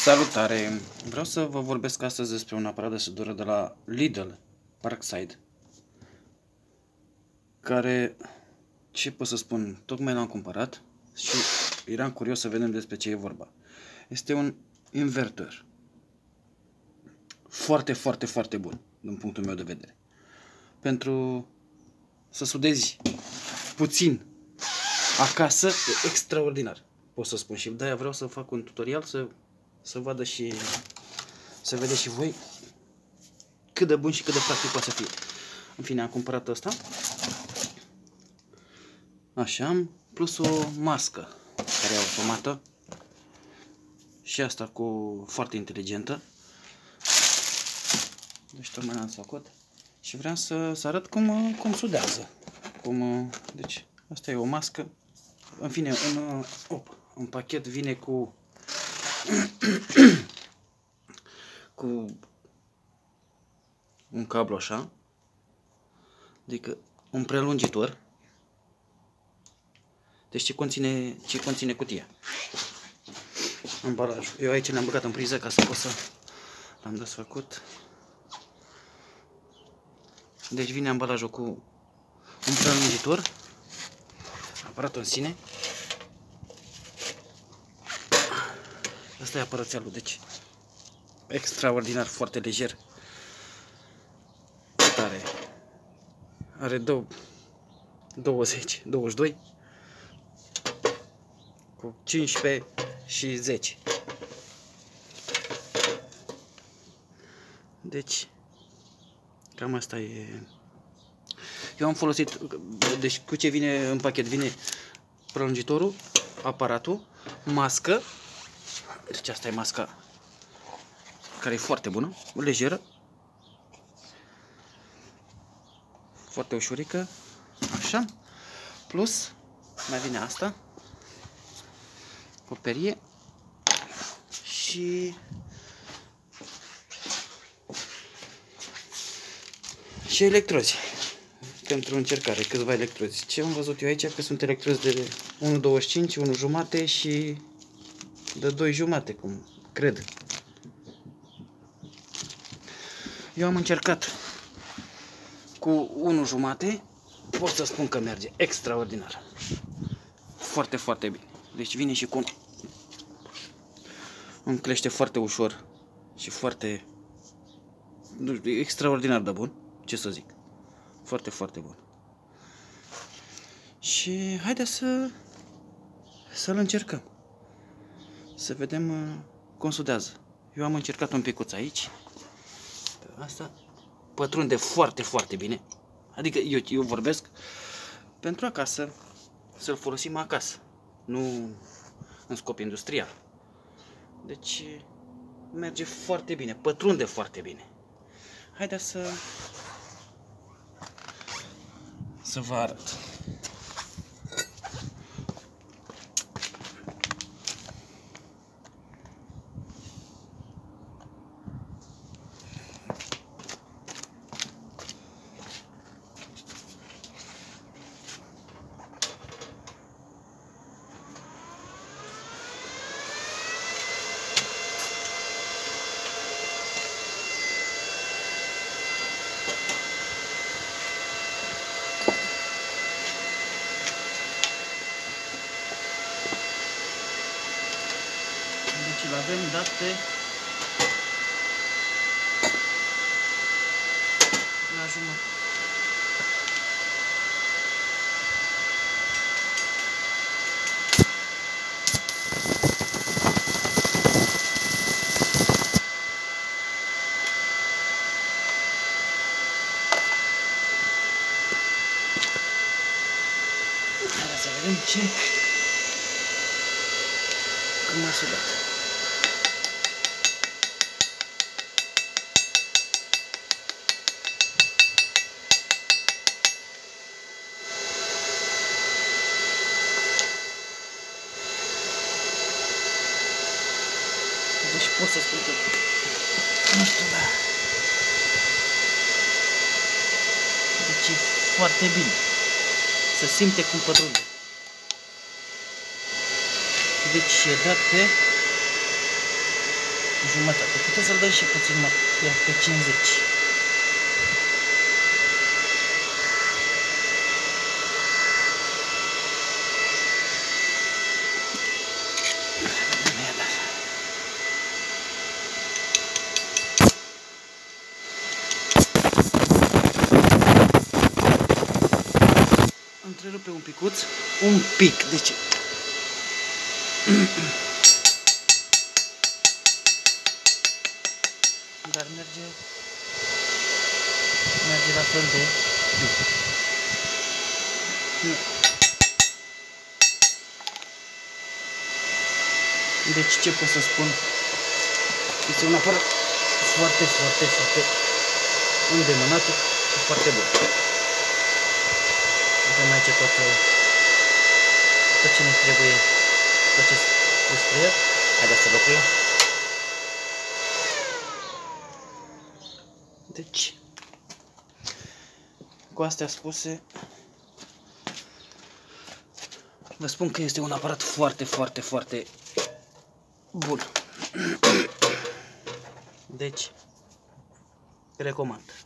Salutare! Vreau să vă vorbesc astăzi despre un aparat de sudură de la Lidl Parkside, care, ce pot să spun, tocmai l-am cumpărat și eram curios să vedem despre ce e vorba. Este un inverter foarte bun, din punctul meu de vedere, pentru să sudezi puțin acasă, e extraordinar, pot să spun, și de-aia vreau să fac un tutorial să vadă și să vedeți și voi cât de bun și cât de practic poate să fie. În fine, am cumpărat ăsta. Așa, plus o mască care e automată și asta foarte inteligentă. Deci tocmai l-am făcut și vreau să arăt cum sudează. Deci asta e o mască. În fine, un pachet vine cu un cablu așa, adică un prelungitor. Deci ce conține cutia? Ambalajul. Eu aici l-am băgat în priză ca să pot să l-am desfăcut. Deci vine ambalajul cu un prelungitor, aparatul în sine. Asta e apărățelul, deci extraordinar, foarte lejer. Are 22 cu 15 și 10. Deci cam asta e. Eu am folosit, deci cu ce vine în pachet? Vine prelungitorul, aparatul, mască. Deci asta e masca, care e foarte bună, lejeră, foarte ușurică, așa, plus mai vine asta, o perie și electrozi pentru încercare, câțiva electrozi. Ce am văzut eu aici, că sunt electrozi de 1,25, 1,5 și de 2,5, cum cred. Eu am încercat cu 1,5, pot să spun că merge extraordinar. Foarte bine. Deci vine și cu un clește foarte ușor și foarte, nu știu, extraordinar de bun, ce să zic. Foarte bun. Și haideți să-l încercăm. Să vedem cum sudează. Eu am încercat un picuț aici. Asta pătrunde foarte bine. Adică eu vorbesc pentru acasă, să-l folosim acasă, nu în scop industrial. Deci merge foarte bine, pătrunde foarte bine. Haideți să vă arăt. Deci l-avem dat pe la jumătate. Hai să vedem cum a sudat. Deci pot să spun că, nu știu, da. Deci e foarte bine. Se simte cum pătrunde. Deci e dat pe jumătate. Puteți să-l dai și puțin mai pe 50. Întrerupe un picuț, un pic, deci dar merge la fel de bine. Deci ce pot să spun? Este un aparat foarte îndemânat și foarte bun. Avem aici tot ce ne trebuie, tot ce despre el. Haideți să-l oprim. Deci, cu astea spuse, vă spun că este un aparat foarte bun. Deci, recomand.